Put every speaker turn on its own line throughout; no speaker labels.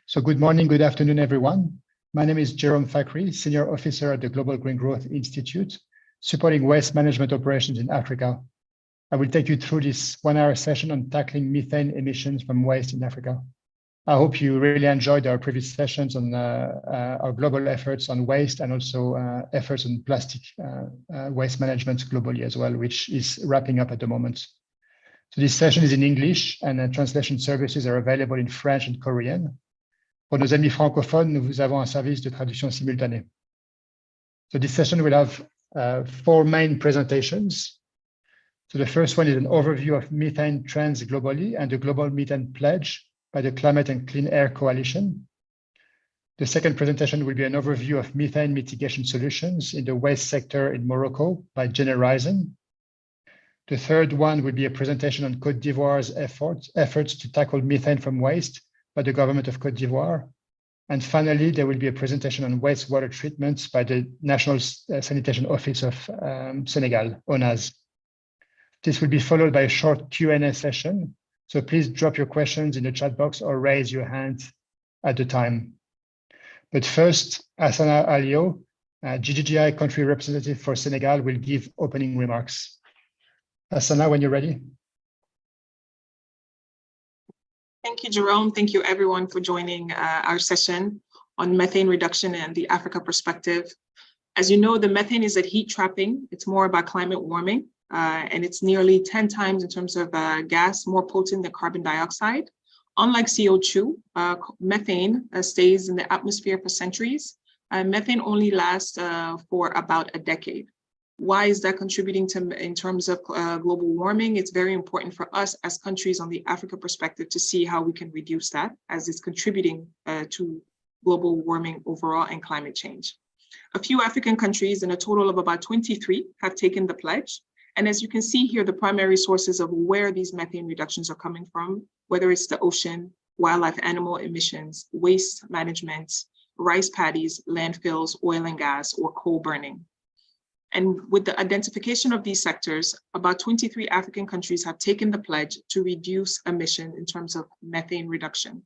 So good morning, good afternoon, everyone. My name is Jerome Fakri, Senior Officer at the Global Green Growth Institute, supporting waste management operations in Africa. I will take you through this one-hour session on tackling methane emissions from waste in Africa. I hope you really enjoyed our previous sessions on our global efforts on waste and also efforts on plastic waste management globally as well, which is wrapping up at the moment. So this session is in English and translation services are available in French and Korean. Pour nos amis francophones, nous avons un service de traduction simultanée. So this session will have 4 main presentations. So the first one is an overview of methane trends globally and the global methane pledge by the Climate and Clean Air Coalition. The second presentation will be an overview of methane mitigation solutions in the waste sector in Morocco by Jenny Risen. The third one will be a presentation on Côte d'Ivoire's efforts to tackle methane from waste by the government of Côte d'Ivoire. And finally, there will be a presentation on wastewater treatment by the National Sanitation Office of Senegal, ONAS. This will be followed by a short Q&A session. So please drop your questions in the chat box or raise your hand at the time. But first, Asana Alio, GGGI country representative for Senegal, will give opening remarks. Asana, when you're ready.
Thank you, Jerome. Thank you, everyone, for joining our session on methane reduction and the Africa perspective. As you know, the methane is a heat trapping. It's more about climate warming, and it's nearly 10 times in terms of gas more potent than carbon dioxide. Unlike CO2, methane stays in the atmosphere for centuries. Methane only lasts for about a decade. Why is that contributing to in terms of global warming? It's very important for us as countries on the Africa perspective to see how we can reduce that as it's contributing to global warming overall and climate change. A few African countries and a total of about 23 have taken the pledge. And as you can see here, the primary sources of where these methane reductions are coming from, whether it's the ocean, wildlife animal emissions, waste management, rice paddies, landfills, oil and gas, or coal burning. And with the identification of these sectors, about 23 African countries have taken the pledge to reduce emission in terms of methane reduction.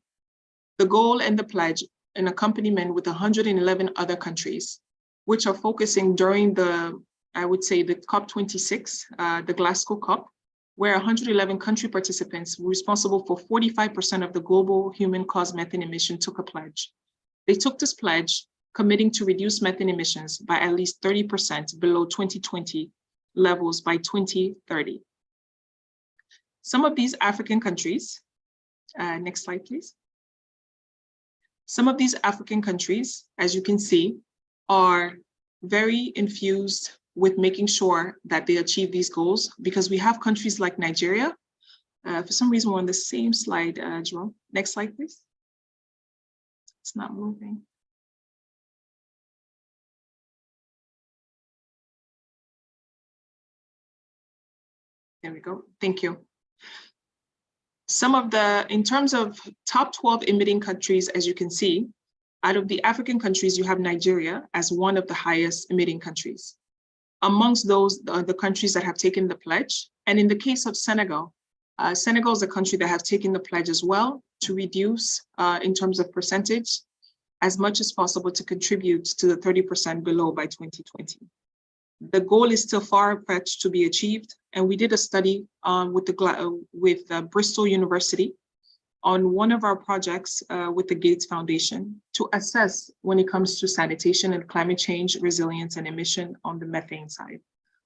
The goal and the pledge in accompaniment with 111 other countries, which are focusing during the, I would say, the COP26, the Glasgow COP, where 111 country participants responsible for 45% of the global human-caused methane emission took a pledge. They took this pledge committing to reduce methane emissions by at least 30% below 2020 levels by 2030. Some of these African countries, next slide, please. Some of these African countries, as you can see, are very infused with making sure that they achieve these goals, because we have countries like Nigeria. For some reason, we're on the same slide, Jerome. Next slide, please. It's not moving. There we go. Thank you. Some of the, in terms of top 12 emitting countries, as you can see, out of the African countries, you have Nigeria as one of the highest emitting countries. Amongst those, the countries that have taken the pledge, and in the case of Senegal, Senegal is a country that have taken the pledge as well to reduce in terms of percentage as much as possible to contribute to the 30% below by 2020. The goal is still far-fetched to be achieved, and we did a study with Bristol University on one of our projects with the Gates Foundation to assess when it comes to sanitation and climate change, resilience and emission on the methane side.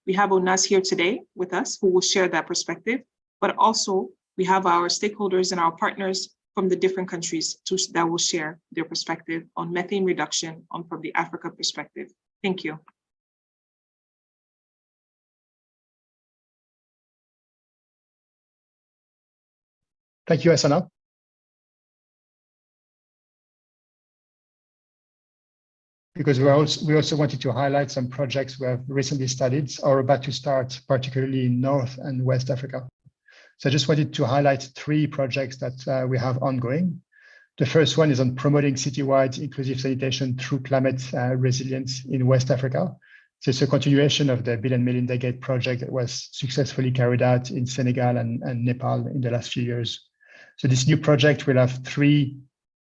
We have ONAS here today with us who will share that perspective, but also we have our stakeholders and our partners from the different countries that will share their perspective on methane reduction from the Africa perspective. Thank you.
Thank you, Asana. Because we also wanted to highlight some projects we have recently studied or about to start, particularly in North and West Africa. So I just wanted to highlight 3 projects that we have ongoing. The first one is on promoting citywide inclusive sanitation through climate resilience in West Africa. So it's a continuation of the Bill and Melinda Gates project that was successfully carried out in Senegal and Nepal in the last few years. So this new project will have 3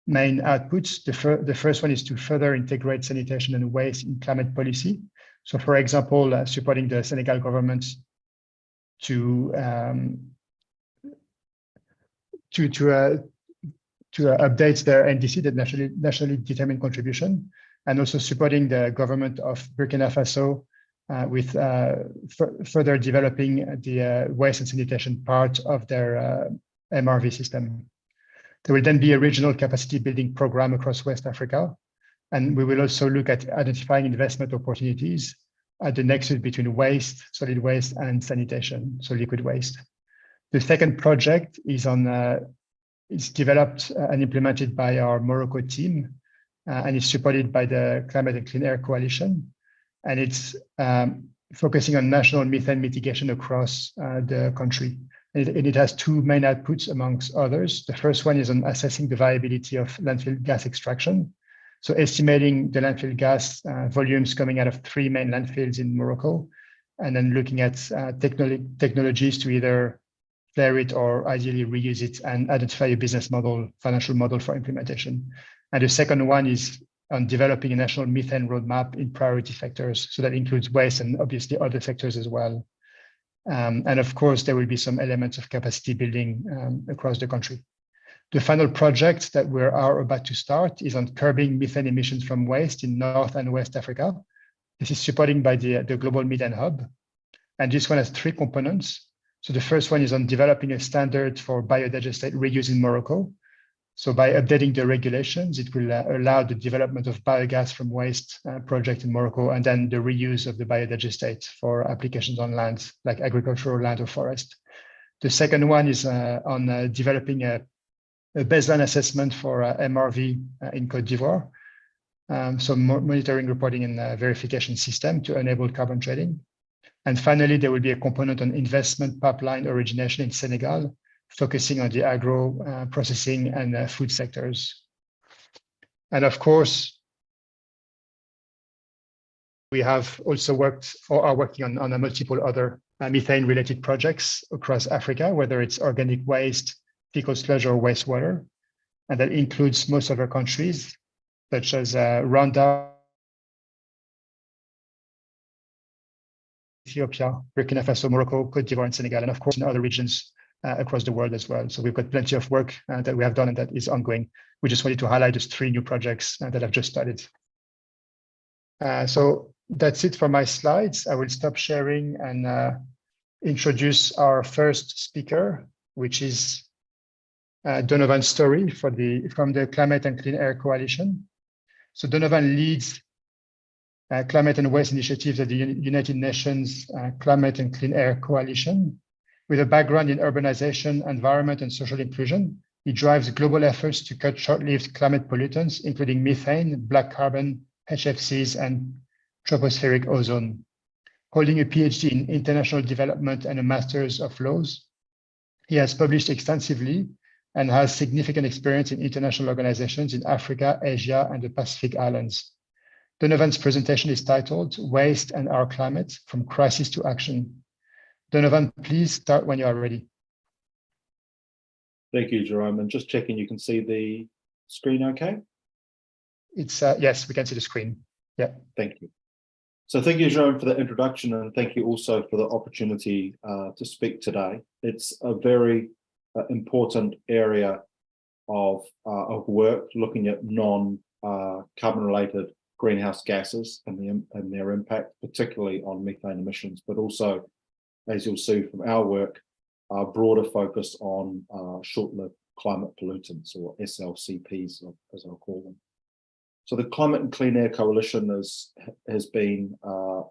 main outputs. The first one is to further integrate sanitation and waste in climate policy. So, for example, supporting the Senegal government to update their NDC, the nationally determined contribution, and also supporting the government of Burkina Faso with further developing the waste and sanitation part of their MRV system. There will then be a regional capacity building program across West Africa, and we will also look at identifying investment opportunities at the nexus between waste, solid waste, and sanitation, so liquid waste. The second project is it's developed and implemented by our Morocco team, and is supported by the Climate and Clean Air Coalition. And it's focusing on national methane mitigation across the country. And it has two main outputs amongst others. The first one is on assessing the viability of landfill gas extraction. So estimating the landfill gas volumes coming out of 3 main landfills in Morocco, and then looking at technologies to either flare it or ideally reuse it and identify a business model, financial model for implementation. And the second one is on developing a national methane roadmap in priority sectors. So that includes waste and obviously other sectors as well. And of course, there will be some elements of capacity building across the country. The final project that we are about to start is on curbing methane emissions from waste in North and West Africa. This is supported by the Global Methane Hub. And this one has 3 components. So the first one is on developing a standard for biodigestate reuse in Morocco. So by updating the regulations, it will allow the development of biogas from waste project in Morocco, and then the reuse of the biodigestate for applications on land, like agricultural land or forest. The second one is on developing a baseline assessment for MRV in Côte d'Ivoire. So monitoring, reporting, and verification system to enable carbon trading. And finally, there will be a component on investment pipeline origination in Senegal, focusing on the agro processing and food sectors. And of course, we have also worked or are working on a multiple other methane-related projects across Africa, whether it's organic waste, fecal sludge, or wastewater. And that includes most of our countries, such as Rwanda, Ethiopia, Burkina Faso, Morocco, Côte d'Ivoire, and Senegal, and of course in other regions across the world as well. So we've got plenty of work that we have done and that is ongoing. We just wanted to highlight those 3 new projects that I've just started. So that's it for my slides. I will stop sharing and introduce our first speaker, which is Donovan Story from the Climate and Clean Air Coalition. So Donovan leads climate and waste initiatives at the United Nations Climate and Clean Air Coalition. With a background in urbanization, environment, and social inclusion, he drives global efforts to cut short-lived climate pollutants, including methane, black carbon, HFCs, and tropospheric ozone. Holding a PhD in international development and a master's of laws, he has published extensively and has significant experience in international organizations in Africa, Asia, and the Pacific Islands. Donovan's presentation is titled Waste and Our Climate, From Crisis to Action. Donovan, please start when you are ready.
Thank you, Jerome. And just checking, you can see the screen okay?
It's yes, we can see the screen. Yeah.
Thank you. So thank you, Jerome, for the introduction, and thank you also for the opportunity to speak today. It's a very important area of work, looking at non-carbon-related greenhouse gases and their impact, particularly on methane emissions, but also, as you'll see from our work, a broader focus on short-lived climate pollutants, or SLCPs, as I'll call them. So the Climate and Clean Air Coalition has been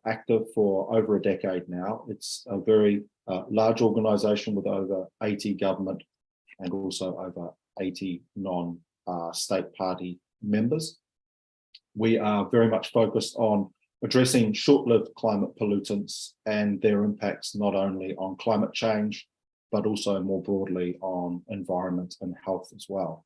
active for over a decade now. It's a very large organisation with over 80 government and also over 80 non-state party members. We are very much focused on addressing short-lived climate pollutants and their impacts not only on climate change, but also more broadly on environment and health as well.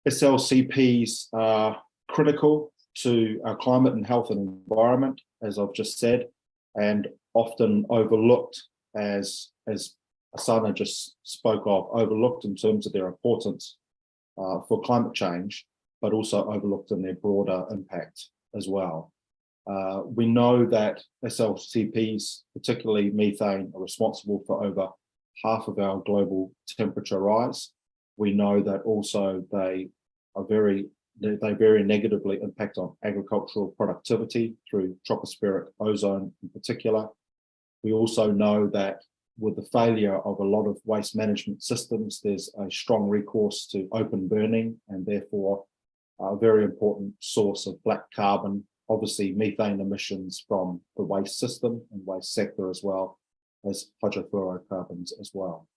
SLCPs are critical to our climate and health and environment, as I've just said, and often overlooked, as Asana just spoke of, overlooked in terms of their importance for climate change, but also overlooked in their broader impact as well. We know that SLCPs, particularly methane, are responsible for over half of our global temperature rise. We know that also they very negatively impact on agricultural productivity through tropospheric ozone in particular. We also know that with the failure of a lot of waste management systems, there's a strong recourse to open burning, and therefore a very important source of black carbon, obviously methane emissions from the waste system and waste sector, as well as hydrofluorocarbons as well.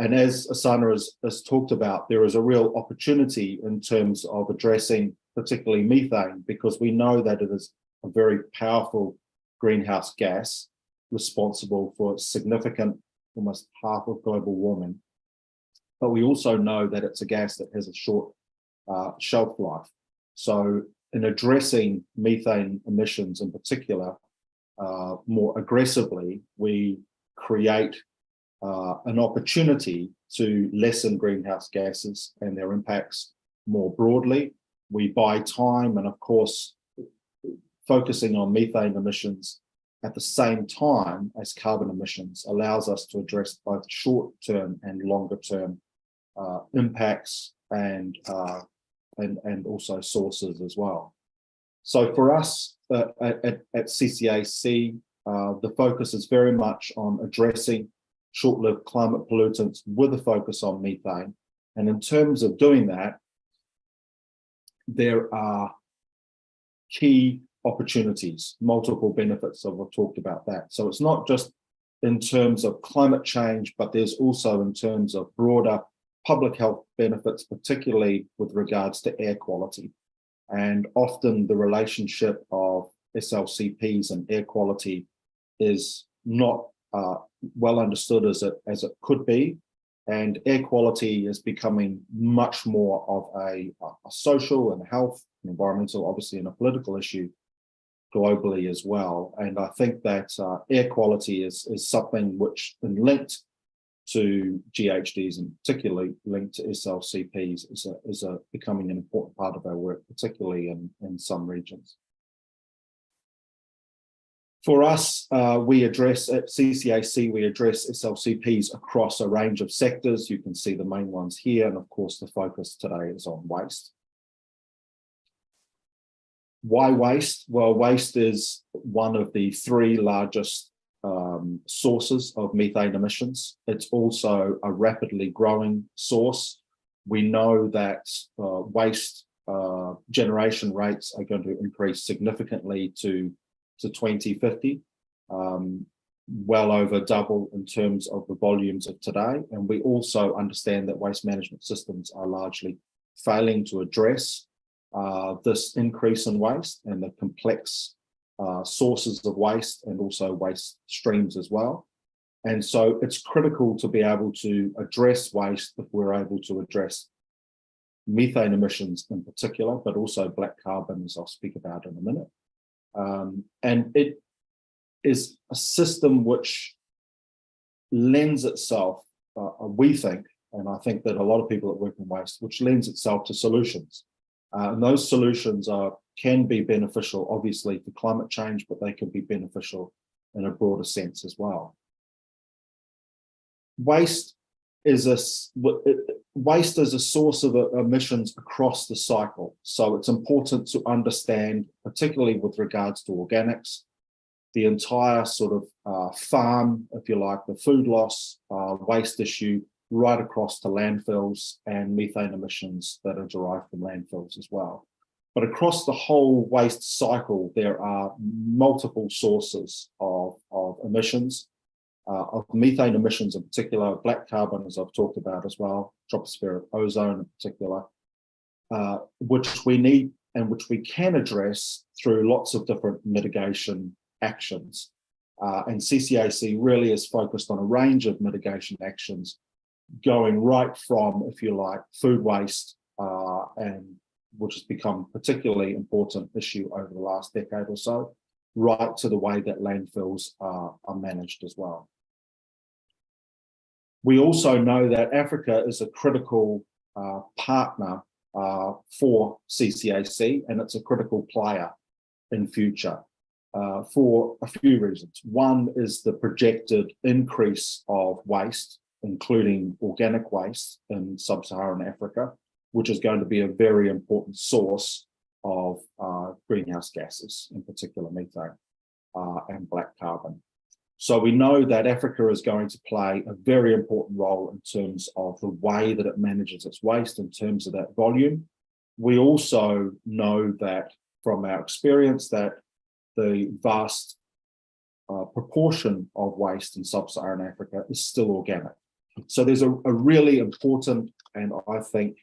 And as Asana has talked about, there is a real opportunity in terms of addressing particularly methane, because we know that it is a very powerful greenhouse gas responsible for significant, almost half of global warming. But we also know that it's a gas that has a short shelf life. So in addressing methane emissions in particular, more aggressively, we create an opportunity to lessen greenhouse gases and their impacts more broadly. We buy time, and of course, focusing on methane emissions at the same time as carbon emissions allows us to address both short-term and longer-term impacts and also sources as well. So for us at CCAC, the focus is very much on addressing short-lived climate pollutants with a focus on methane. And in terms of doing that, there are key opportunities, multiple benefits, so we've talked about that. So it's not just in terms of climate change, but there's also in terms of broader public health benefits, particularly with regards to air quality. And often the relationship of SLCPs and air quality is not well understood as it could be. And air quality is becoming much more of a social and health, and environmental, obviously, and a political issue globally as well. And I think that air quality is something which, when linked to GHGs and particularly linked to SLCPs, is becoming an important part of our work, particularly in some regions. For us, we address at CCAC, we address SLCPs across a range of sectors. You can see the main ones here, and of course the focus today is on waste. Why waste? Well, waste is one of the three largest sources of methane emissions. It's also a rapidly growing source. We know that waste generation rates are going to increase significantly to 2050, well over double in terms of the volumes of today. And we also understand that waste management systems are largely failing to address this increase in waste and the complex sources of waste and also waste streams as well. And so it's critical to be able to address waste if we're able to address methane emissions in particular, but also black carbon, as I'll speak about in a minute. And it is a system which lends itself, we think, and I think that a lot of people that work in waste, which lends itself to solutions. And those solutions can be beneficial, obviously, for climate change, but they can be beneficial in a broader sense as well. Waste is a source of emissions across the cycle. So it's important to understand, particularly with regards to organics, the entire sort of farm, if you like, the food loss, waste issue, right across to landfills and methane emissions that are derived from landfills as well. But across the whole waste cycle, there are multiple sources of emissions, of methane emissions in particular, black carbon, as I've talked about as well, tropospheric ozone in particular, which we need and which we can address through lots of different mitigation actions. And CCAC really is focused on a range of mitigation actions, going right from, if you like, food waste, and which has become a particularly important issue over the last decade or so, right to the way that landfills are managed as well. We also know that Africa is a critical partner for CCAC, and it's a critical player in future for a few reasons. One is the projected increase of waste, including organic waste in sub-Saharan Africa, which is going to be a very important source of greenhouse gases, in particular methane and black carbon. So we know that Africa is going to play a very important role in terms of the way that it manages its waste, in terms of that volume. We also know that from our experience that the vast proportion of waste in sub-Saharan Africa is still organic. So there's a really important and I think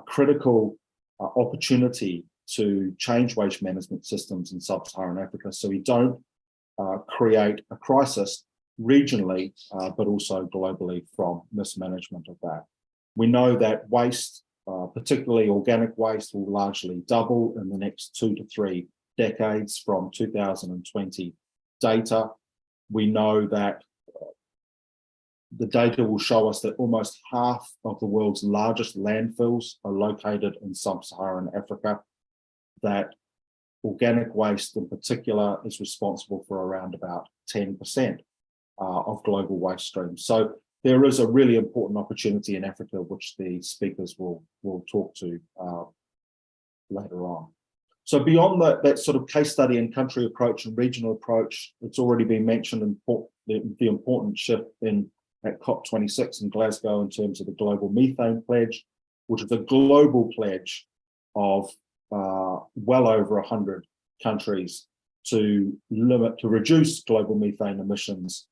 critical opportunity to change waste management systems in sub-Saharan Africa so we don't create a crisis regionally, but also globally from mismanagement of that. We know that waste, particularly organic waste, will largely double in the next 2 to 3 decades from 2020 data. We know that the data will show us that almost half of the world's largest landfills are located in sub-Saharan Africa, that organic waste in particular is responsible for around about 10% of global waste streams. So there is a really important opportunity in Africa, which the speakers will talk to later on. So beyond that sort of case study and country approach and regional approach, it's already been mentioned the important shift at COP26 in Glasgow in terms of the Global Methane Pledge, which is a global pledge of well over 100 countries to reduce global methane emissions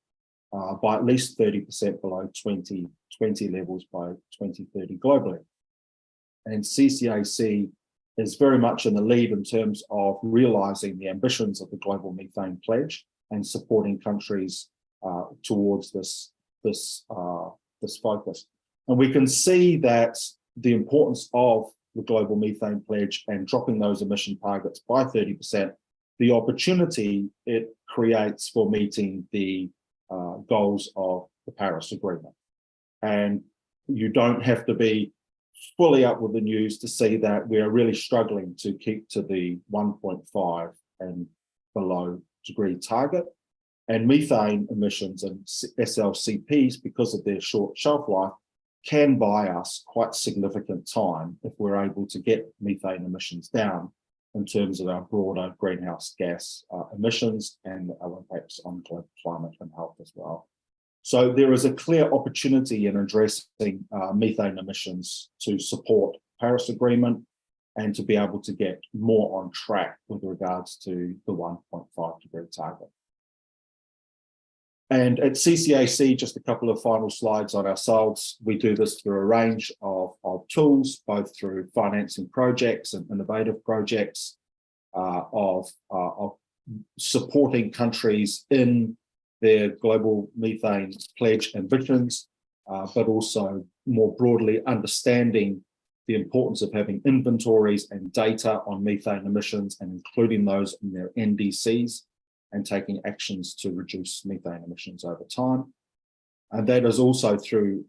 by at least 30% below 2020 levels by 2030 globally. And CCAC is very much in the lead in terms of realizing the ambitions of the Global Methane Pledge and supporting countries towards this focus. And we can see that the importance of the Global Methane Pledge and dropping those emission targets by 30%, the opportunity it creates for meeting the goals of the Paris Agreement. And you don't have to be fully up with the news to see that we are really struggling to keep to the 1.5 and below degree target. And methane emissions and SLCPs, because of their short shelf life, can buy us quite significant time if we're able to get methane emissions down in terms of our broader greenhouse gas emissions and our impacts on global climate and health as well. So there is a clear opportunity in addressing methane emissions to support the Paris Agreement and to be able to get more on track with regards to the 1.5 degree target. And at CCAC, just a couple of final slides on ourselves. We do this through a range of tools, both through financing projects and innovative projects, of supporting countries in their global methane pledge ambitions, but also more broadly understanding the importance of having inventories and data on methane emissions and including those in their NDCs, and taking actions to reduce methane emissions over time. And that is also through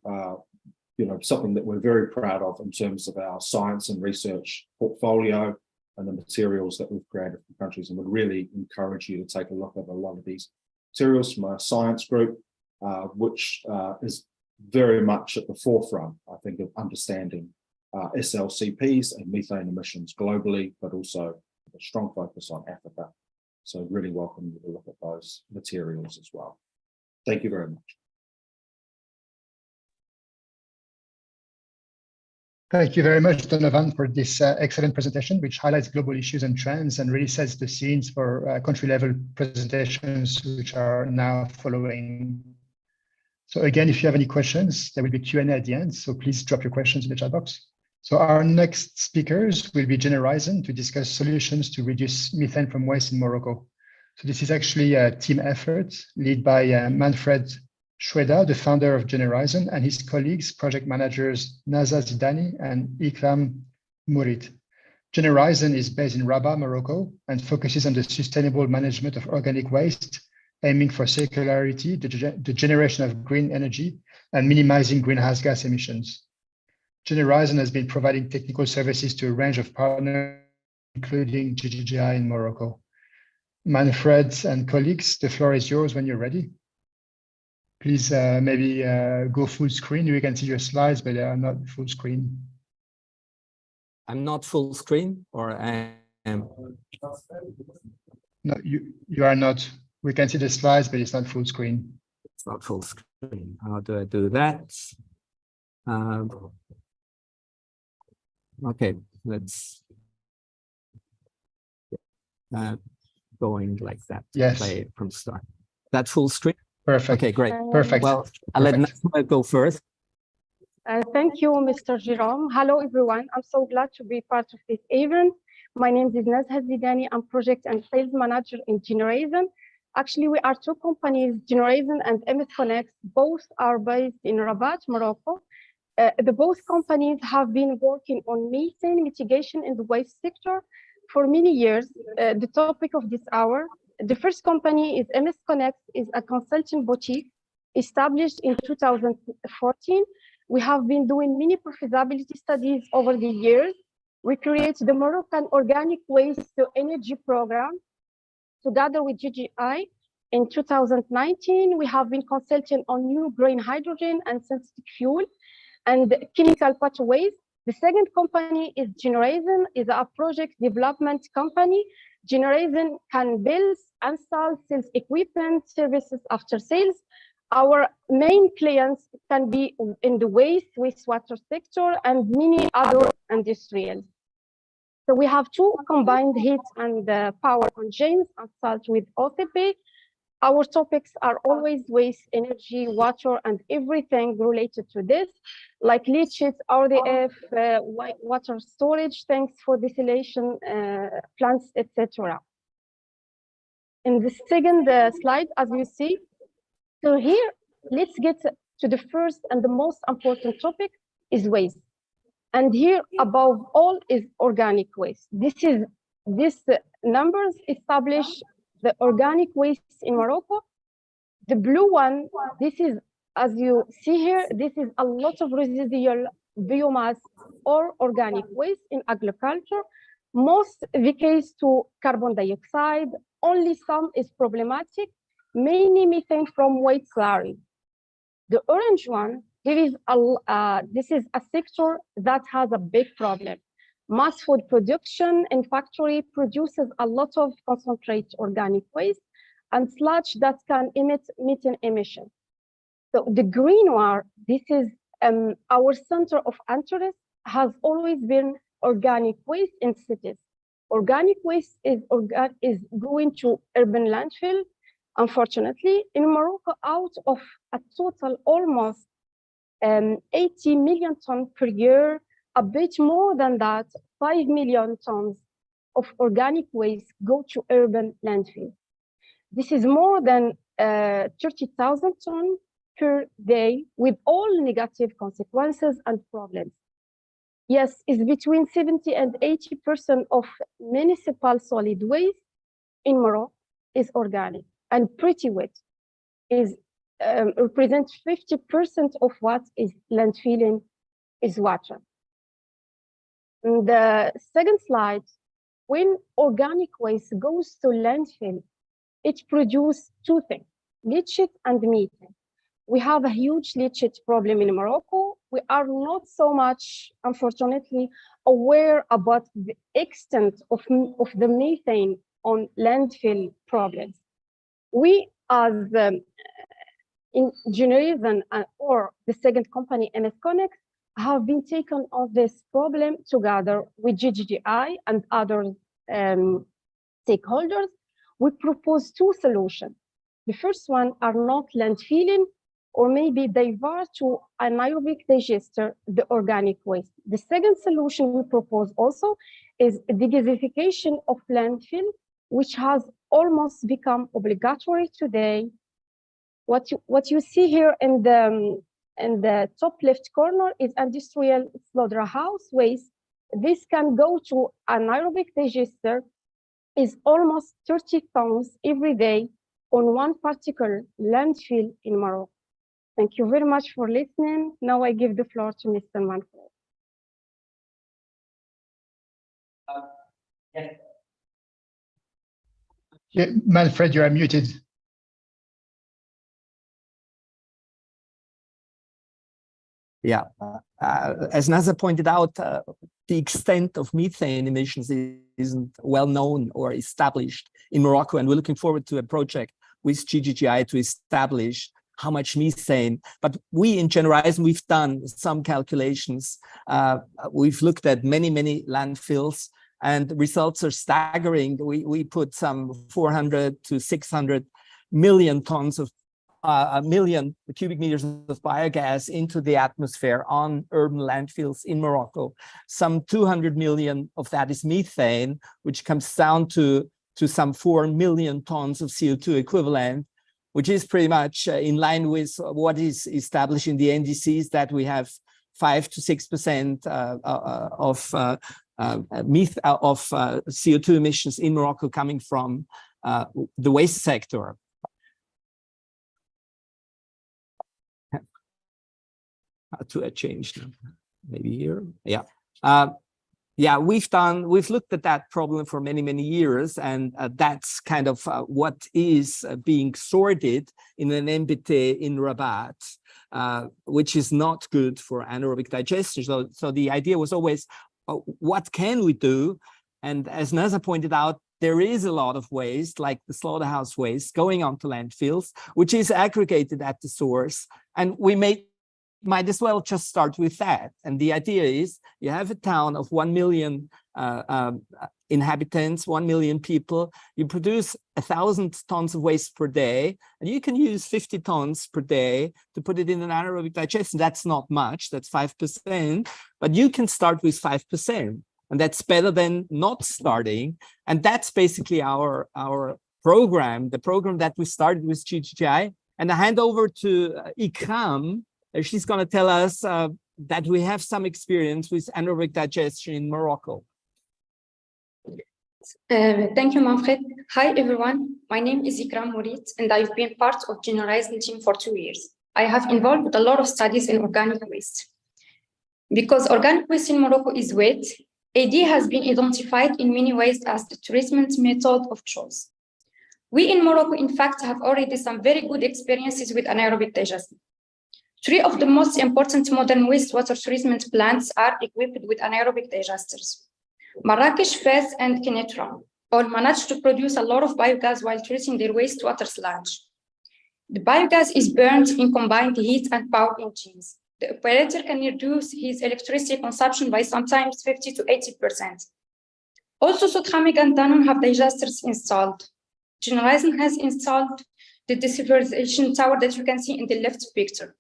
something that we're very proud of in terms of our science and research portfolio and the materials that we've created for countries, and would really encourage you to take a look at a lot of these materials from our science group, which is very much at the forefront, I think, of understanding SLCPs and methane emissions globally, but also a strong focus on Africa. So really welcome you to look at those materials as well. Thank you very much.
Thank you very much, Donovan, for this excellent presentation, which highlights global issues and trends and really sets the scenes for country-level presentations, which are now following. So again, if you have any questions, there will be Q&A at the end, so please drop your questions in the chat box. So our next speakers will be Generisen to discuss solutions to reduce methane from waste in Morocco. So this is actually a team effort led by Manfred Schweda, the founder of Generisen, and his colleagues, project managers Naza Zidani and Ikram Mourid. Generisen is based in Rabat, Morocco, and focuses on the sustainable management of organic waste, aiming for circularity, the generation of green energy, and minimizing greenhouse gas emissions. Generaizen has been providing technical services to a range of partners, including GGGI in Morocco. Manfred and colleagues, the floor is yours when you're ready. Please maybe go full screen. You can see your slides, but they are not full screen.
I'm not full screen, or I am?
No, you are not. We can see the slides, but it's not full screen.
It's not full screen. How do I do that? Okay, let's going like that.
Yes.
Play it from start. That full screen?
Perfect.
Okay, great.
Perfect.
Well, I'll let Nasma go first.
Thank you, Mr. Jerome. Hello, everyone. I'm so glad to be part of this event. My name is Nazha Zidani. I'm project and sales manager in Generaizen. Actually, we are two companies, Generaizen and MS Connect. Both are based in Rabat, Morocco. The both companies have been working on methane mitigation in the waste sector for many years. The topic of this hour, the first company is MS Connect, is a consulting boutique established in 2014. We have been doing many profitability studies over the years. We created the Moroccan Organic Waste to Energy program together with GGI. In 2019, we have been consulting on new green hydrogen and synthetic fuel and chemical pathways. The second company is Generaizen, is a project development company. Generaizen can build, install, sales equipment, services after sales. Our main clients can be in the wastewater sector and many other industrials. So we have two combined heat and power engines installed with OCP. Our topics are always waste, energy, water, and everything related to this, like leach sheets, RDF, water storage tanks for desalination plants, etc. In the second slide, as you see, so here, let's get to the first and the most important topic is waste. And here, above all, is organic waste. These numbers establish the organic waste in Morocco. The blue one, this is, as you see here, this is a lot of residual biomass or organic waste in agriculture. Most decays to carbon dioxide, only some is problematic, mainly methane from white slurry. The orange one, this is a sector that has a big problem. Mass food production in factory produces a lot of concentrate organic waste and sludge that can emit methane emission. So the green one, this is our center of interest, has always been organic waste in cities. Organic waste is going to urban landfill. Unfortunately, in Morocco, out of a total almost 80 million tons per year, a bit more than that, 5 million tons of organic waste go to urban landfill. This is more than 30,000 tons per day with all negative consequences and problems. Yes, it's between 70 and 80% of municipal solid waste in Morocco is organic, and pretty wet is represents 50% of what is landfilling is water. In the second slide, when organic waste goes to landfill, it produces two things, leachate and methane. We have a huge leachate problem in Morocco. We are not so much, unfortunately, aware about the extent of the methane on landfill problems. We, as in Generaizen or the second company, MS Connect, have been taken on this problem together with GGGI and other stakeholders. We propose two solutions. The first one are not landfilling, or maybe divert to anaerobic digester the organic waste. The second solution we propose also is the gasification of landfill, which has almost become obligatory today. What you see here in the top left corner is industrial slaughterhouse waste. This can go to anaerobic digester, is almost 30 tons every day on one particular landfill in Morocco. Thank you very much for listening. Now I give the floor to Mr. Manfred.
Yeah, Manfred, you are muted.
Yeah, as Nazar pointed out, the extent of methane emissions isn't well known or established in Morocco, and we're looking forward to a project with GGGI to establish how much methane. But we in Generation, we've done some calculations. We've looked at many landfills, and the results are staggering. We put some 400 to 600 million tons of a million cubic meters of biogas into the atmosphere on urban landfills in Morocco. Some 200 million of that is methane, which comes down to some 4 million tons of CO2 equivalent, which is pretty much in line with what is established in the NDCs, that we have 5 to 6% of CO2 emissions in Morocco coming from the waste sector. To a change now, maybe here. Yeah, we've looked at that problem for many years, and that's kind of what is being sorted in an MBT in Rabat, which is not good for anaerobic digestion. So the idea was always, what can we do? And as Nazar pointed out, there is a lot of waste, like the slaughterhouse waste, going onto landfills, which is aggregated at the source, and we might as well just start with that. And the idea is, you have a town of 1 million inhabitants, 1 million people, you produce 1,000 tons of waste per day, and you can use 50 tons per day to put it in an anaerobic digestion. That's not much, that's 5%, but you can start with 5%, and that's better than not starting. And that's basically our program, the program that we started with GGGI. And I hand over to Ikram. She's going to tell us that we have some experience with anaerobic digestion in Morocco.
Thank you, Manfred. Hi, everyone. My name is Ikram Mourid, and I've been part of Generation team for 2 years. I have involved with a lot of studies in organic waste. Because organic waste in Morocco is wet, AD has been identified in many ways as the treatment method of choice. We in Morocco, in fact, have already some very good experiences with anaerobic digestion. 3 of the most important modern wastewater treatment plants are equipped with anaerobic digesters. Marrakesh, Fez, and Kenitra all managed to produce a lot of biogas while treating their wastewater sludge. The biogas is burned in combined heat and power engines. The operator can reduce his electricity consumption by sometimes 50 to 80%. Also, Sotramig and Danone have digesters installed. Generation has installed the desulfurization tower that you can see in the left picture.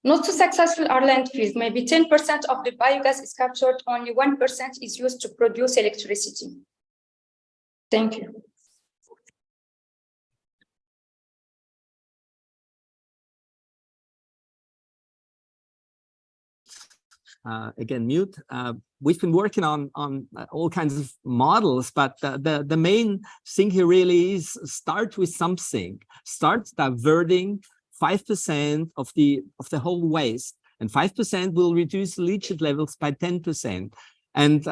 Not so successful are landfills. Maybe 10% of the biogas is captured, only 1% is used to produce electricity. Thank you.
Again, mute. We've been working on all kinds of models, but the main thing here really is start with something. Start diverting 5% of the whole waste, and 5% will reduce leachate levels by 10%. And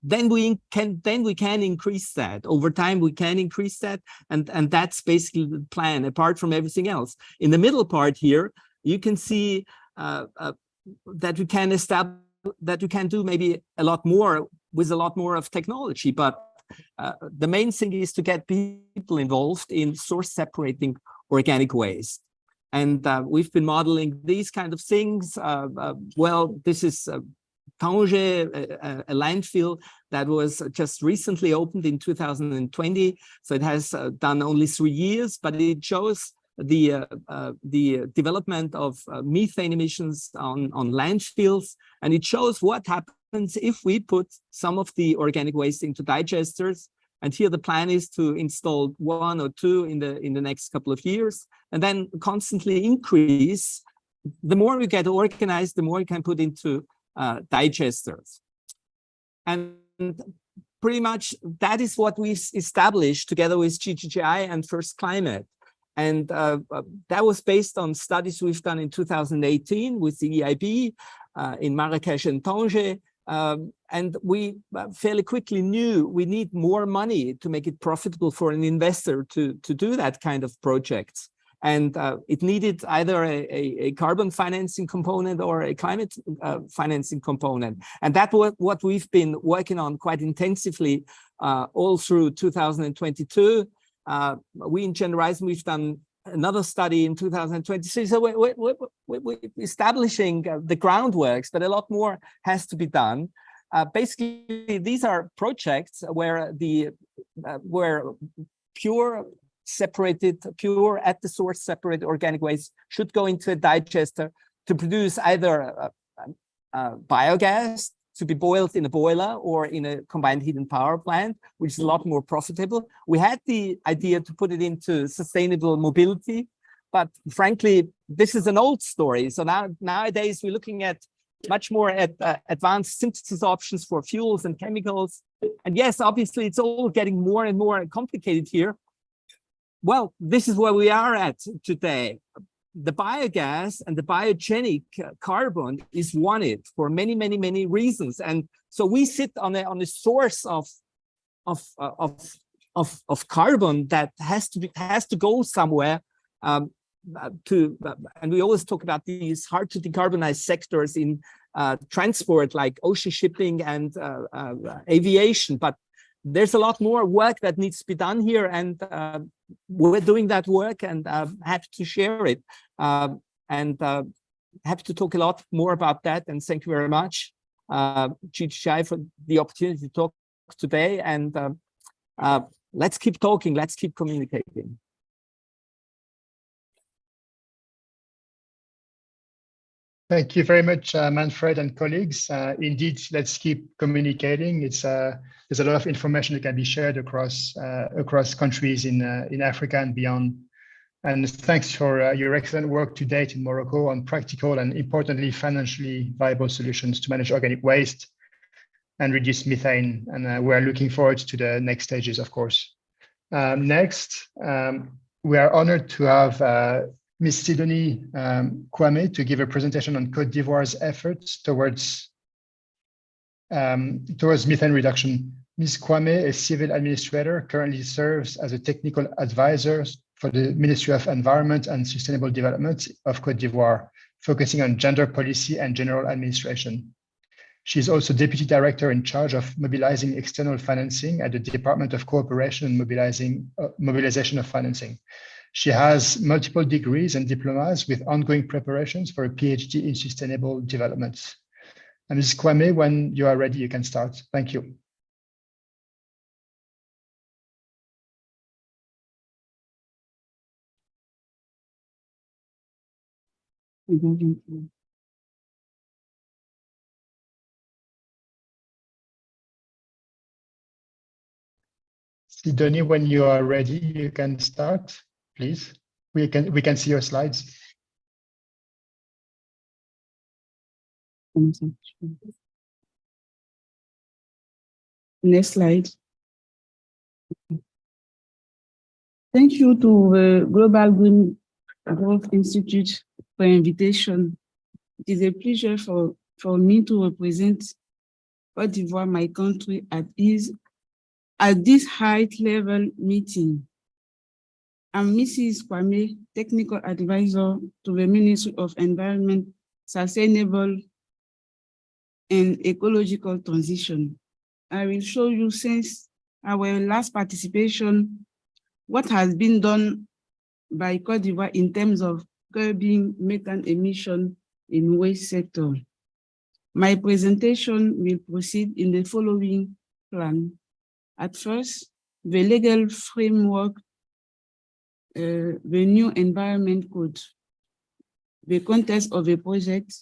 then we can increase that over time. We can increase that, and that's basically the plan. Apart from everything else, in the middle part here, you can see that we can establish that we can do maybe a lot more with a lot more of technology. But the main thing is to get people involved in source separating organic waste. And we've been modeling these kind of things. Well, this is Tanger, a landfill that was just recently opened in 2020. So it has done only 3 years, but it shows the development of methane emissions on landfills. And it shows what happens if we put some of the organic waste into digesters. And here the plan is to install 1 or 2 in the next couple of years, and then constantly increase. The more we get organized, the more we can put into digesters. And pretty much that is what we've established together with GGGI and First Climate. And that was based on studies we've done in 2018 with the EIB in Marrakesh and Tanger. And we fairly quickly knew we need more money to make it profitable for an investor to do that kind of projects. And it needed either a carbon financing component or a climate financing component. And that's what we've been working on quite intensively all through 2022. We in Generation, we've done another study in 2023. So we're establishing the groundworks, but a lot more has to be done. Basically, these are projects where where pure at the source separated organic waste should go into a digester to produce either biogas to be boiled in a boiler or in a combined heat and power plant, which is a lot more profitable. We had the idea to put it into sustainable mobility, but frankly, this is an old story. So nowadays we're looking at much more at advanced synthesis options for fuels and chemicals. And yes, obviously it's all getting more and more complicated here. Well, this is where we are at today. The biogas and the biogenic carbon is wanted for many, many, many reasons. And so we sit on a source of carbon that has to go somewhere and we always talk about these hard to decarbonize sectors in transport, like ocean shipping and aviation, but there's a lot more work that needs to be done here, and we're doing that work, and happy to share it, and happy to talk a lot more about that. And thank you very much, GTI, for the opportunity to talk today. And let's keep talking, let's keep communicating.
Thank you very much, Manfred and colleagues. Indeed, let's keep communicating. There's a lot of information that can be shared across countries in Africa and beyond. And thanks for your excellent work to date in Morocco on practical and, importantly, financially viable solutions to manage organic waste and reduce methane. And we're looking forward to the next stages, of course. Next, we are honored to have Ms. Sidonie Kwame to give a presentation on Côte d'Ivoire's efforts towards methane reduction. Ms. Kwame, a civil administrator, currently serves as a technical advisor for the Ministry of Environment and Sustainable Development of Côte d'Ivoire, focusing on gender policy and general administration. She is also Deputy Director in charge of mobilizing external financing at the Department of Cooperation and Mobilization of Financing. She has multiple degrees and diplomas with ongoing preparations for a PhD in sustainable development. And Ms. Kwame, when you are ready, you can start. Thank you. Sidonie, when you are ready, you can start, please. We can see your slides.
Next slide. Thank you to the Global Green Growth Institute for invitation. It is a pleasure for me to represent Côte d'Ivoire, my country, at this high-level meeting. I'm Mrs. Kwame, Technical Advisor to the Ministry of Environment, Sustainable and Ecological Transition. I will show you, since our last participation, what has been done by Côte d'Ivoire in terms of curbing methane emission in waste sector. My presentation will proceed in the following plan. At first, the legal framework, the new environment code, the context of the project,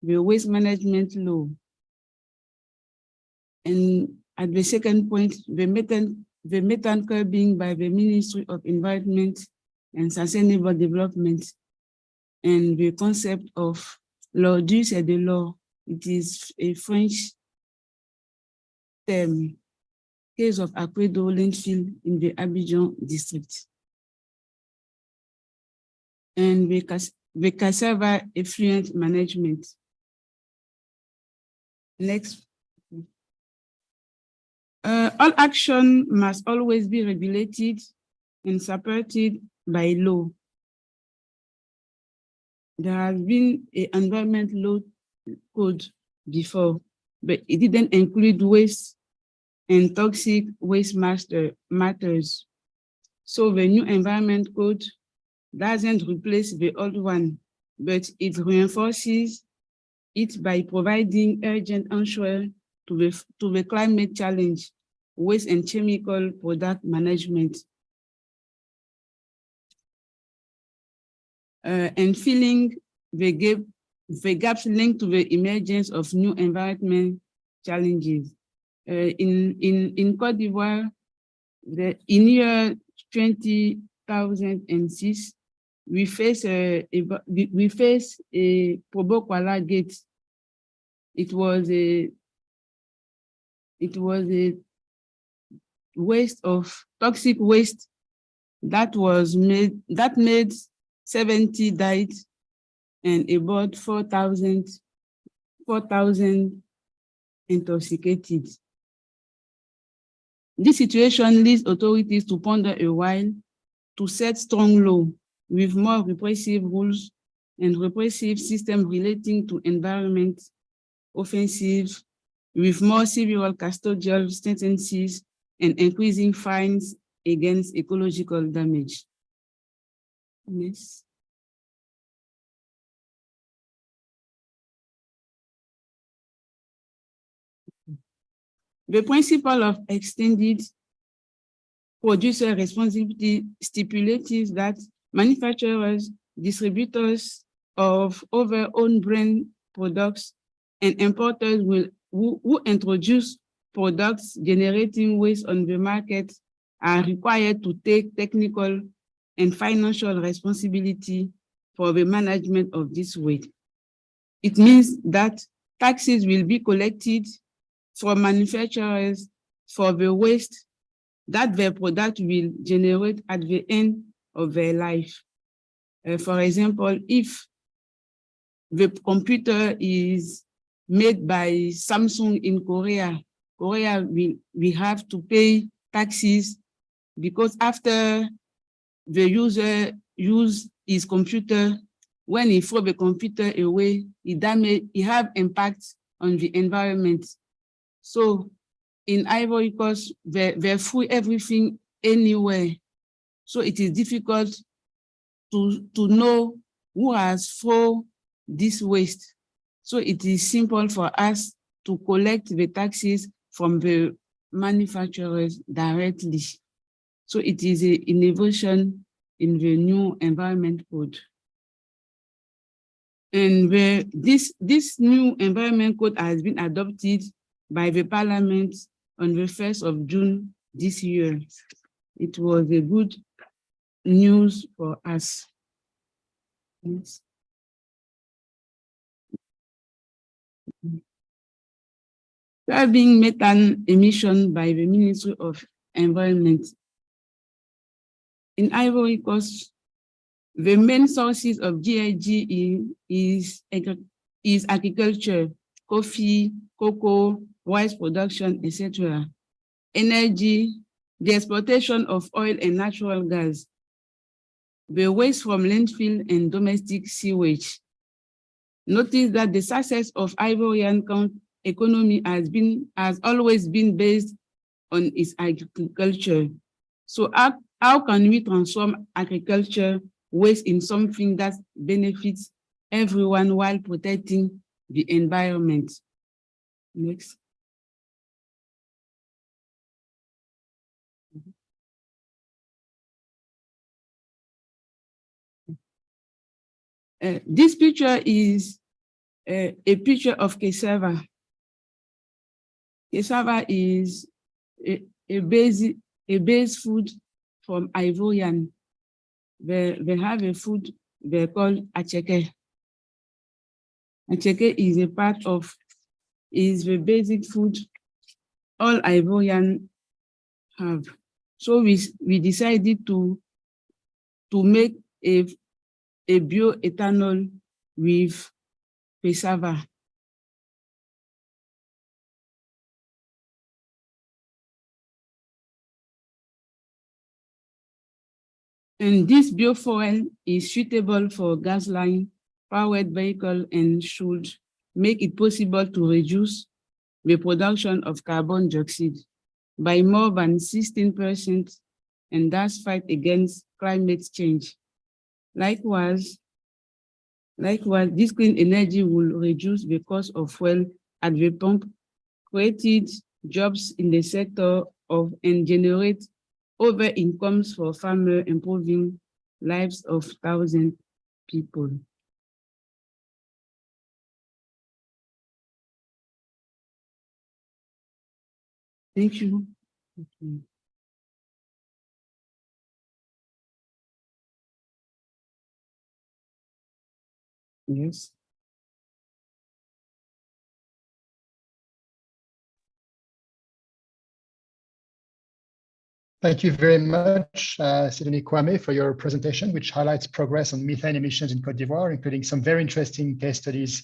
the waste management law. And at the second point, the methane curbing by the Ministry of Environment and Sustainable Development, and the concept of l'ordure c'est de l'or. It is a French term, case of Aquedo landfill in the Abidjan district. And the cassava effluent management. Next All action must always be regulated and supported by law. There has been an environment law code before, but it didn't include waste and toxic waste matters. So the new environment code doesn't replace the old one, but it reinforces it by providing urgent answer to the climate challenge, waste and chemical product management. And filling the gaps linked to the emergence of new environment challenges. In Côte d'Ivoire, in year 2006, we face a Probo-Kuala gate. It was a waste of toxic waste that made 70 died and about 4,000 intoxicated. This situation leads authorities to ponder a while to set strong law with more repressive rules and repressive system relating to environment offensive, with more severe custodial sentences and increasing fines against ecological damage. Yes. The principle of extended producer responsibility stipulates that manufacturers, distributors of other own brand products, and importers who introduce products generating waste on the market are required to take technical and financial responsibility for the management of this waste. It means that taxes will be collected from manufacturers for the waste that their product will generate at the end of their life. For example, if the computer is made by Samsung in Korea, we have to pay taxes because after the user use his computer, when he throw the computer away, it have impact on the environment. So in Ivory Coast, they throw everything anywhere. So it is difficult to know who has thrown this waste. So it is simple for us to collect the taxes from the manufacturers directly. So it is an innovation in the new environment code. And this new environment code has been adopted by the Parliament on the 1st of June this year. It was a good news for us. Yes. Curbing methane emission by the Ministry of Environment. In Ivory Coast, the main sources of GHG is agriculture, coffee, cocoa, rice production, etc. Energy, the exploitation of oil and natural gas, the waste from landfill and domestic sewage. Notice that the success of Ivorian economy has always been based on its agriculture. So how can we transform agriculture waste in something that benefits everyone while protecting the environment? Next. This picture is a picture of cassava. Cassava is a base food from Ivorian. They have a food they call acheke. Acheke is a part of, is the basic food all Ivorian have. So we decided to make a bioethanol with cassava. And this biofuel is suitable for gasoline-powered vehicle and should make it possible to reduce the production of carbon dioxide by more than 16% and thus fight against climate change. Likewise, this clean energy will reduce the cost of fuel at the pump, created jobs in the sector and generate other incomes for farmers, improving lives of thousands of people. Thank you. Yes.
Thank you very much, Sidonie Kwame, for your presentation, which highlights progress on methane emissions in Côte d'Ivoire, including some very interesting case studies.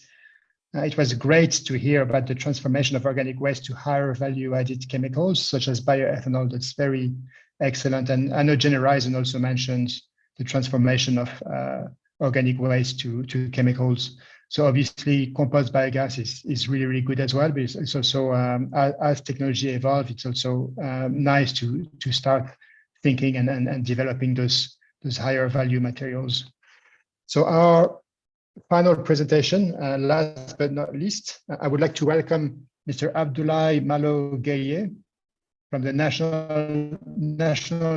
It was great to hear about the transformation of organic waste to higher value-added chemicals, such as bioethanol. That's very excellent. And I know Jenny Risen also mentioned the transformation of organic waste to chemicals. So obviously, compost biogas is really, really good as well. But it's also, as technology evolves, it's also nice to start thinking and developing those higher value materials. So our final presentation, last but not least, I would like to welcome Mr. Abdoulaye Malo Gueye from the National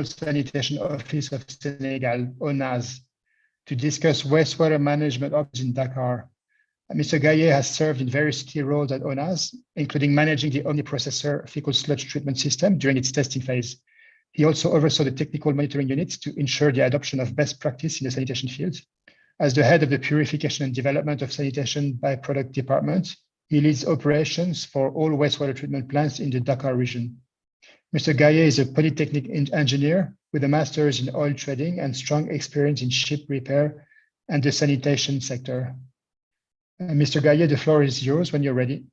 Sanitation Office of Senegal, ONAS, to discuss wastewater management options in Dakar. Mr. Gueye has served in various key roles at ONAS, including managing the omniprocessor fecal sludge treatment system during its testing phase. He also oversaw the technical monitoring units to ensure the adoption of best practice in the sanitation field. As the head of the Purification and Development of Sanitation Byproduct Department, he leads operations for all wastewater treatment plants in the Dakar region. Mr. Gueye is a polytechnic engineer with a master's in oil trading and strong experience in ship repair and the sanitation sector. Mr. Gueye, the floor is yours when you're ready.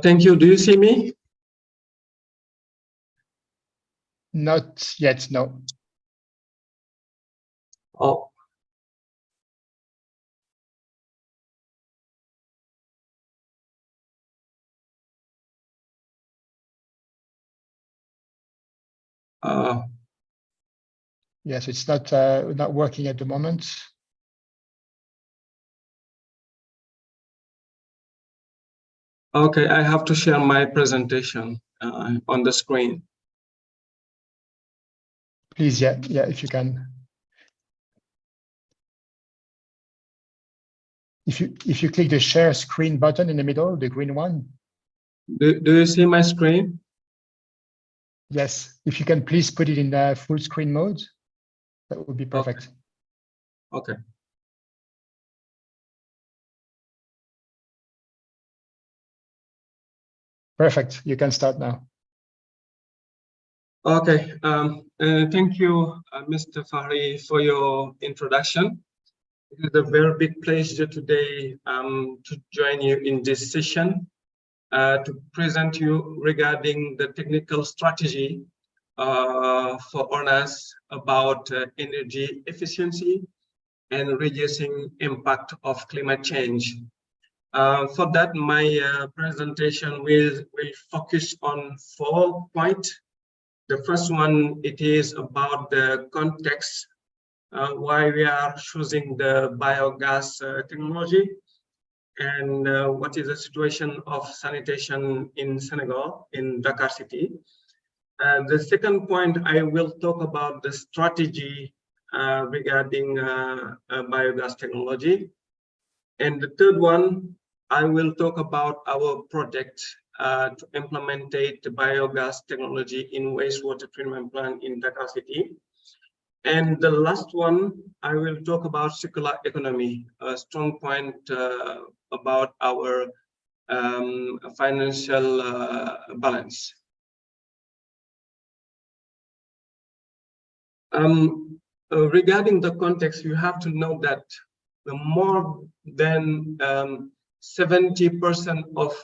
Thank you. Do you see me?
Not yet, no.
Oh.
Yes, it's not working at the moment.
Okay, I have to share my presentation on the screen.
Please, yeah, if you can. If you click the share screen button in the middle, the green one.
Do you see my screen?
Yes, if you can please put it in full screen mode, that would be perfect.
Okay.
Perfect, you can start now.
Okay, thank you, Mr. Fahri, for your introduction. It is a very big pleasure today to join you in this session to present you regarding the technical strategy for ONAS about energy efficiency and reducing impact of climate change. For that, my presentation will focus on 4 points. The first one, it is about the context, why we are choosing the biogas technology, and what is the situation of sanitation in Senegal, in Dakar City. The second point, I will talk about the strategy regarding biogas technology. And the third one, I will talk about our project to implement the biogas technology in wastewater treatment plant in Dakar City. And the last one, I will talk about circular economy, a strong point about our financial balance. Regarding the context, you have to know that the more than 70% of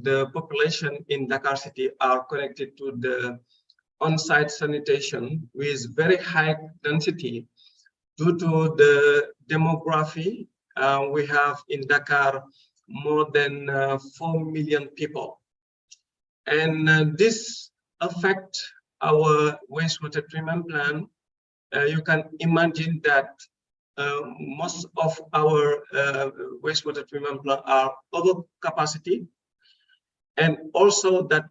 the population in Dakar City are connected to the on-site sanitation with very high density due to the demography. We have in Dakar more than 4 million people. And this affects our wastewater treatment plant. You can imagine that most of our wastewater treatment plants are over capacity, and also that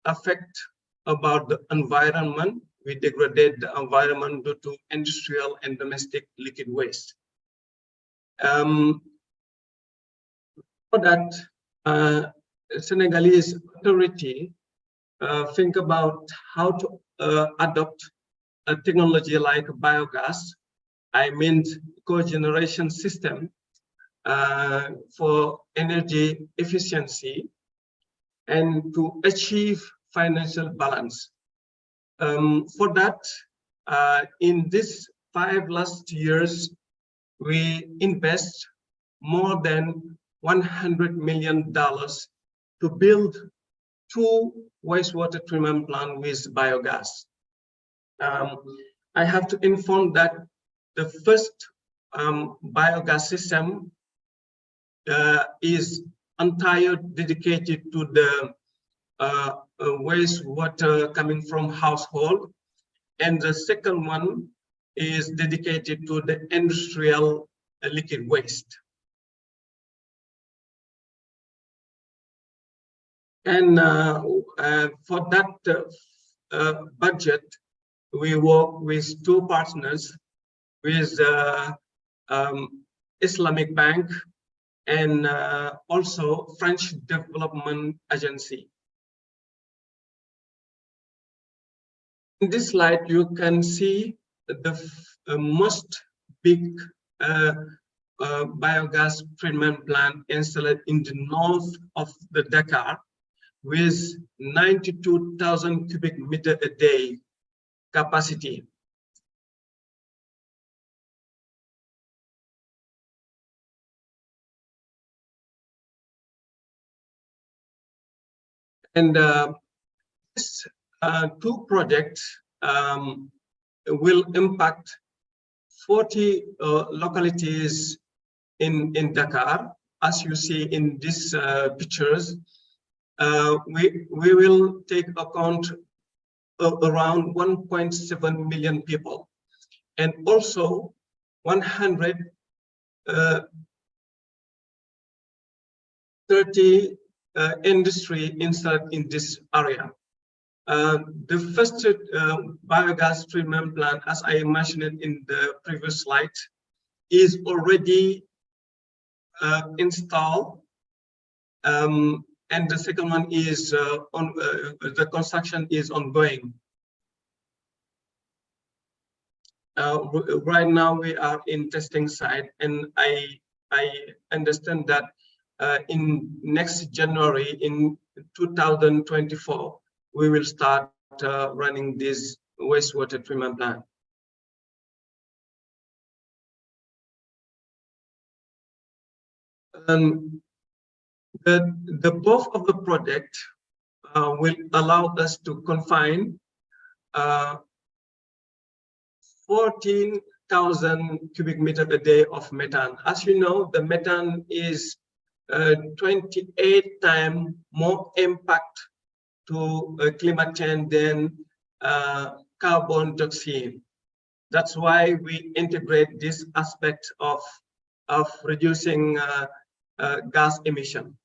affect about the environment. We degrade the environment due to industrial and domestic liquid waste. For that, Senegalese authority think about how to adopt a technology like biogas. I mean cogeneration system for energy efficiency and to achieve financial balance. For that, in these 5 last years, we invest more than $100 million to build 2 wastewater treatment plants with biogas. I have to inform that the first biogas system is entirely dedicated to the wastewater coming from household, and the second one is dedicated to the industrial liquid waste. And for that budget, we work with 2 partners, with Islamic Bank and also French Development Agency. In this slide, you can see the most big biogas treatment plant installed in the north of the Dakar, with 92,000 cubic meter a day capacity. And these 2 projects will impact 40 localities in Dakar. As you see in these pictures, we will take account of around 1.7 million people, and also 130 industry installed in this area. The first biogas treatment plant, as I mentioned in the previous slide, is already installed, and the second one is the construction is ongoing. Right now we are in testing site, and I understand that in next January in 2024 we will start running this wastewater treatment plant. The both of the project will allow us to confine 14,000 cubic meter a day of methane. As you know, the methane is 28 times more impact to climate change than carbon dioxide. That's why we integrate this aspect of reducing gas emission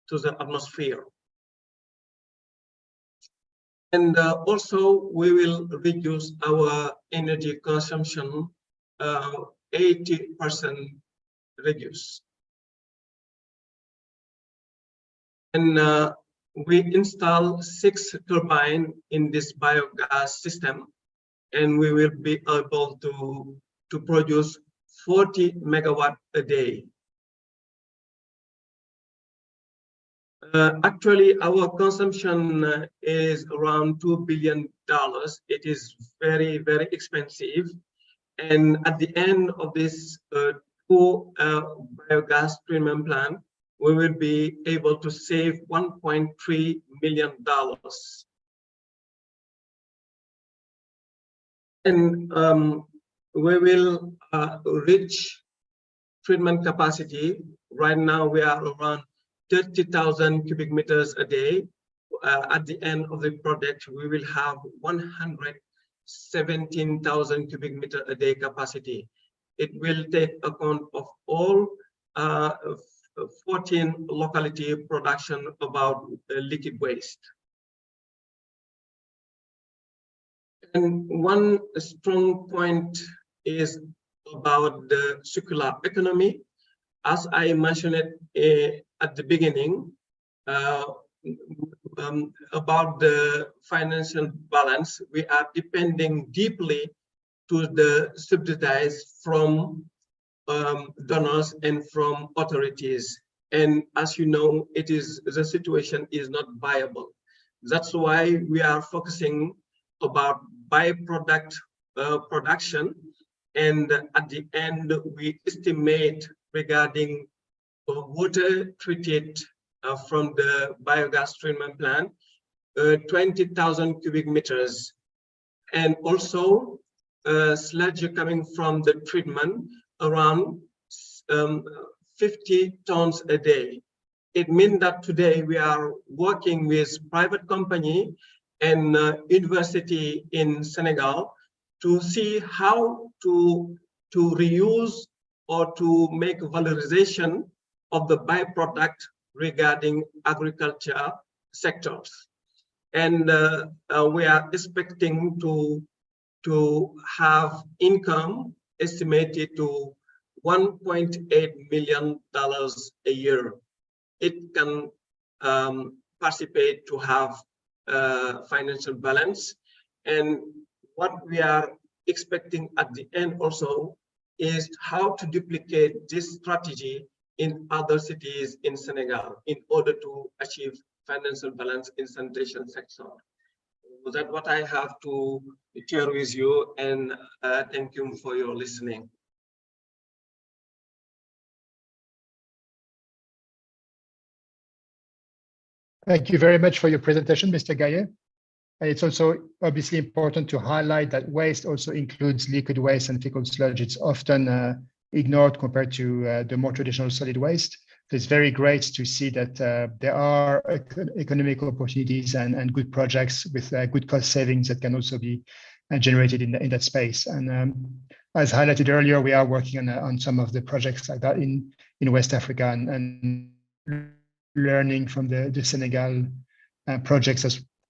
to the atmosphere. And also we will reduce our energy consumption 80% reduce. And we install 6 turbines in this biogas system, and we will be able to produce 40 megawatt a day. Actually, our consumption is around $2 billion. It is very, very expensive. And at the end of this 2 biogas treatment plant, we will be able to save $1.3 million. And we will reach treatment capacity. Right now, we are around 30,000 cubic meters a day. At the end of the project, we will have 117,000 cubic meter a day capacity. It will take account of all 14 locality production about liquid waste. And one strong point is about the circular economy. As I mentioned it at the beginning, about the financial balance, we are depending deeply to the subsidies from donors and from authorities. And as you know, the situation is not viable. That's why we are focusing about byproduct production. And at the end, we estimate regarding water treated from the biogas treatment plant, 20,000 cubic meters. And also sludge coming from the treatment around 50 tons a day. It means that today we are working with private company and university in Senegal to see how to reuse or to make valorization of the byproduct regarding agriculture sectors. And we are expecting to have income estimated to $1.8 million a year. It can participate to have financial balance. And what we are expecting at the end also is how to duplicate this strategy in other cities in Senegal in order to achieve financial balance in sanitation sector. So that's what I have to share with you, and thank you for your listening.
Thank you very much for your presentation, Mr. Gaye. And it's also obviously important to highlight that waste also includes liquid waste and fecal sludge. It's often ignored compared to the more traditional solid waste. So it's very great to see that there are economic opportunities and good projects with good cost savings that can also be generated in that space. And as highlighted earlier, we are working on some of the projects like that in West Africa and learning from the Senegal projects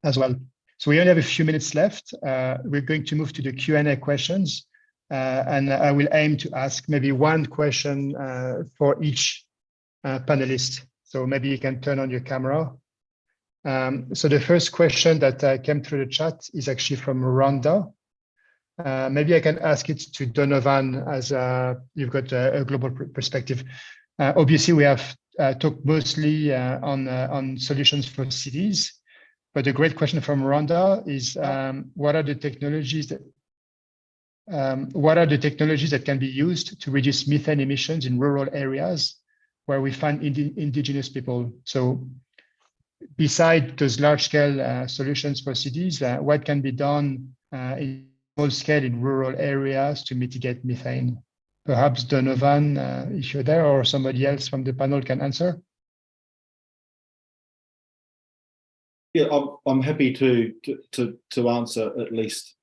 as well. So we only have a few minutes left. We're going to move to the Q&A questions. And I will aim to ask maybe one question for each panelist. So maybe you can turn on your camera. So the first question that came through the chat is actually from Rwanda. Maybe I can ask it to Donovan, as you've got a global perspective. Obviously, we have talked mostly on solutions for cities, but a great question from Rwanda is what are the technologies that can be used to reduce methane emissions in rural areas where we find indigenous people? So beside those large-scale solutions for cities, what can be done in small scale in rural areas to mitigate methane? Perhaps Donovan, if you're there, or somebody else from the panel can answer.
Yeah, I'm happy to answer at least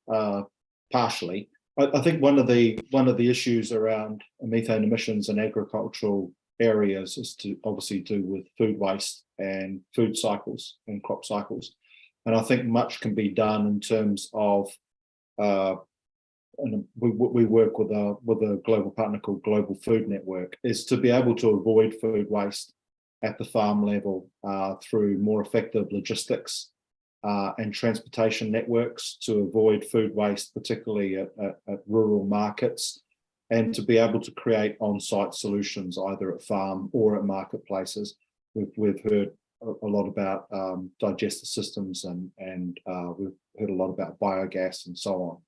partially. I think one of the issues around methane emissions in agricultural areas is to obviously do with food waste and food cycles and crop cycles, and I think much can be done in terms of. And we work with a global partner called Global Food Network, is to be able to avoid food waste at the farm level through more effective logistics and transportation networks to avoid food waste, particularly at rural markets, and to be able to create on-site solutions either at farm or at marketplaces. We've heard a lot about digester systems and we've heard a lot about biogas and so on.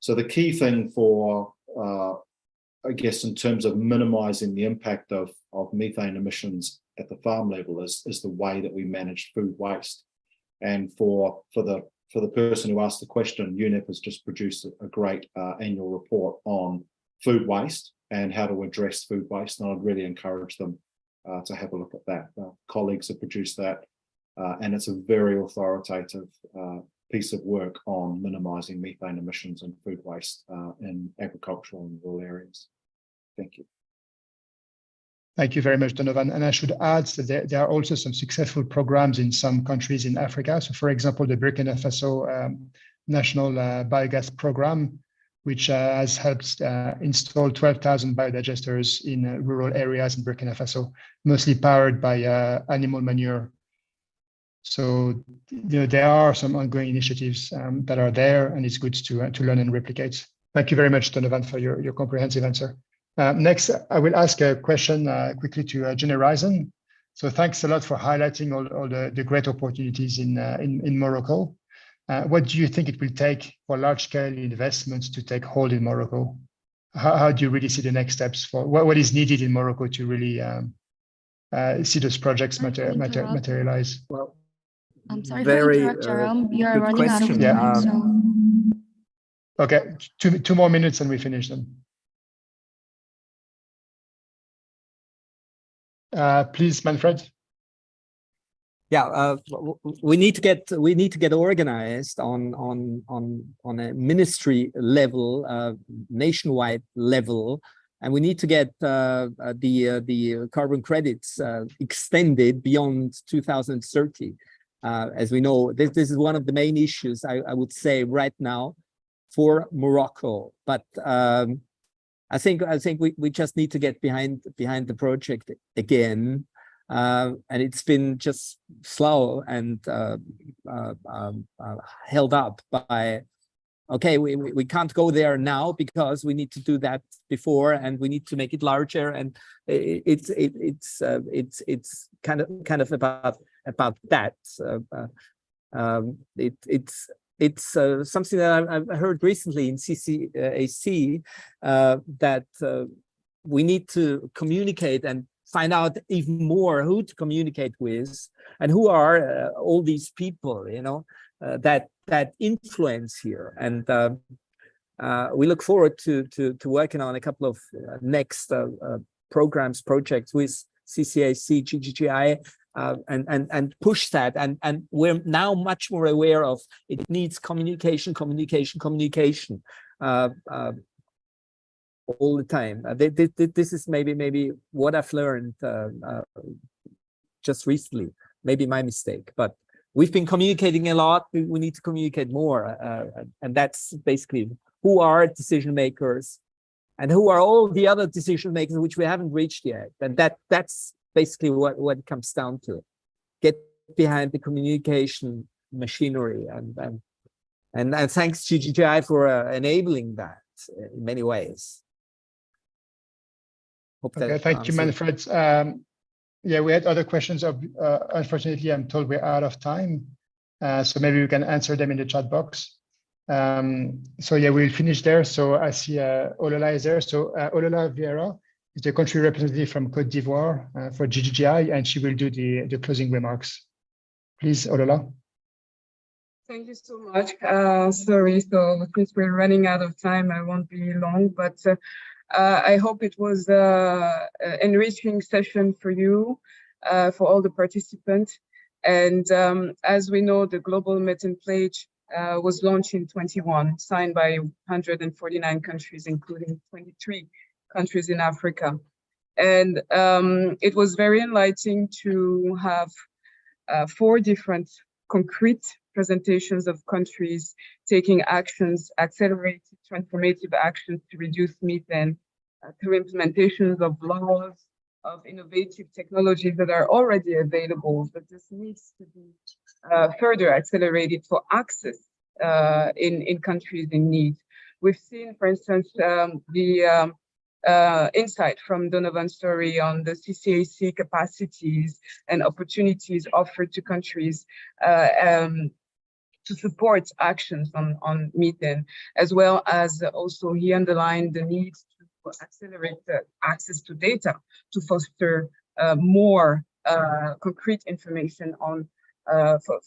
So the key thing for, I guess, in terms of minimizing the impact of methane emissions at the farm level is the way that we manage food waste. And for the for the person who asked the question, UNEP has just produced a great annual report on food waste and how to address food waste, and I'd really encourage them to have a look at that. Colleagues have produced that, and it's a very authoritative piece of work on minimising methane emissions and food waste in agricultural and rural areas. Thank you.
Thank you very much, Donovan. And I should add that there are also some successful programs in some countries in Africa. So, for example, the Burkina Faso National Biogas Program, which has helped install 12,000 biodigesters in rural areas in Burkina Faso, mostly powered by animal manure. So, there are some ongoing initiatives that are there, and it's good to learn and replicate. Thank you very much, Donovan, for your comprehensive answer. Next, I will ask a question quickly to Jenny Risen. So thanks a lot for highlighting all the great opportunities in Morocco. What do you think it will take for large-scale investments to take hold in Morocco? How do you really see the next steps for what is needed in Morocco to really see those projects materialize?
Well, I'm sorry to interrupt, Jerome. You are running out of time.
Okay, two more minutes and we finish them. Please, Manfred.
Yeah, we need to get organized on a ministry level, nationwide level, and we need to get the carbon credits extended beyond 2030. As we know, this is one of the main issues I would say right now for Morocco. But I think we just need to get behind the project again. And it's been just slow and held up by, okay, we can't go there now because we need to do that before, and we need to make it larger, and it's kind of about that. It's something that I've heard recently in CCAC that we need to communicate and find out even more who to communicate with and who are all these people, that influence here. And we look forward to working on a couple of next projects with CCAC, GGGI, and push that. And we're now much more aware of it needs communication all the time. This is maybe what I've learned just recently, maybe my mistake, but we've been communicating a lot. We need to communicate more, and that's basically who are decision makers and who are all the other decision makers which we haven't reached yet. And that's basically what it comes down to. Get behind the communication machinery, and thanks GGGI for enabling that in many ways.
Okay, thank you, Manfred. Yeah, we had other questions. Unfortunately, I'm told we're out of time, so maybe we can answer them in the chat box. So yeah, we'll finish there. So I see Olola is there. So Olola Vieira is the country representative from Côte d'Ivoire for GGGI, and she will do the closing remarks. Please, Olola.
Thank you so much. Sorry, so since we're running out of time, I won't be long, but I hope it was an enriching session for you, for all the participants. And as we know, the Global Methane Pledge was launched in 2021, signed by 149 countries, including 23 countries in Africa. And it was very enlightening to have 4 different concrete presentations of countries taking actions, accelerated transformative actions to reduce methane through implementations of laws, of innovative technologies that are already available, but this needs to be further accelerated for access in countries in need. We've seen, for instance, the insight from Donovan's story on the CCAC capacities and opportunities offered to countries to support actions on methane, as well as also he underlined the need to accelerate the access to data to foster more concrete information on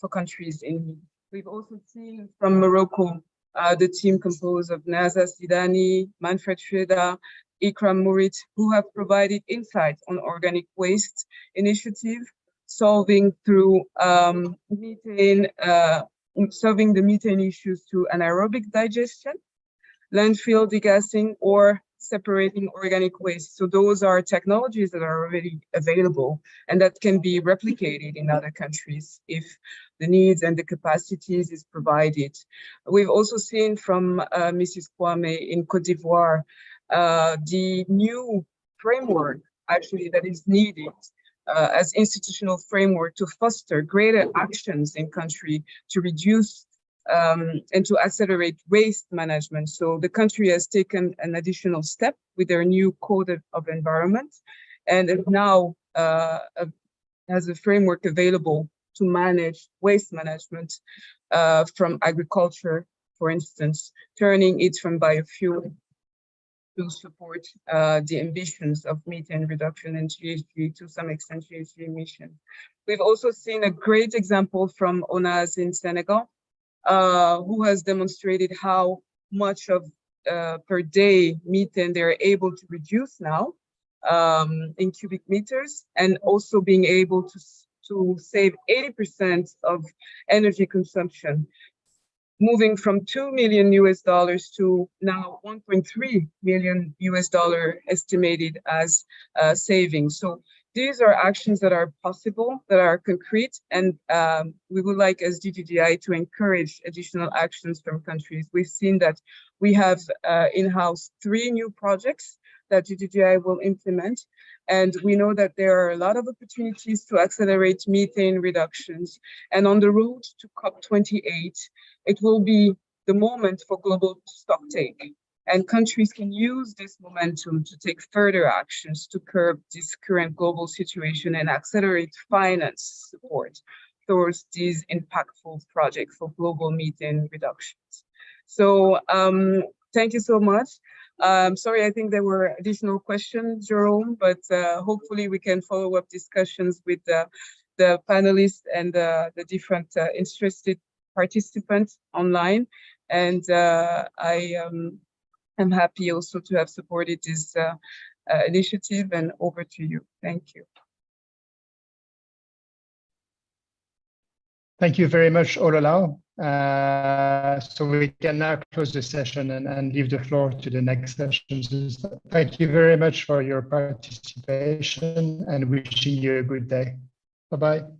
for countries in need. We've also seen from Morocco the team composed of Naza Sidani, Manfred Schroeder, Ikram Murit, who have provided insights on organic waste initiative, solving through methane, solving the methane issues through anaerobic digestion, landfill degassing, or separating organic waste. So those are technologies that are already available and that can be replicated in other countries if the needs and the capacities is provided. We've also seen from Mrs. Kwame in Côte d'Ivoire, the new framework actually that is needed as institutional framework to foster greater actions in country to reduce and to accelerate waste management. So the country has taken an additional step with their new code of environment and it now has a framework available to manage waste management from agriculture, for instance, turning it from biofuel to support the ambitions of methane reduction and GHG, to some extent GHG emission. We've also seen a great example from ONAS in Senegal, who has demonstrated how much of per day methane they're able to reduce now in cubic meters, and also being able to save 80% of energy consumption, moving from $2 million to now $1.3 million estimated as savings. So these are actions that are possible, that are concrete, and we would like as DGGI to encourage additional actions from countries. We've seen that we have in-house 3 new projects that DGGI will implement, and we know that there are a lot of opportunities to accelerate methane reductions. And on the road to COP28, it will be the moment for global stocktake. And countries can use this momentum to take further actions to curb this current global situation and accelerate finance support towards these impactful projects for global methane reductions. So thank you so much. Sorry, I think there were additional questions, Jerome, but hopefully we can follow up discussions with the panelists and the different interested participants online. And I'm happy also to have supported this initiative, and over to you. Thank you.
Thank you very much, Olala. So we can now close the session and leave the floor to the next sessions. Thank you very much for your participation and wishing you a good day. Bye-bye.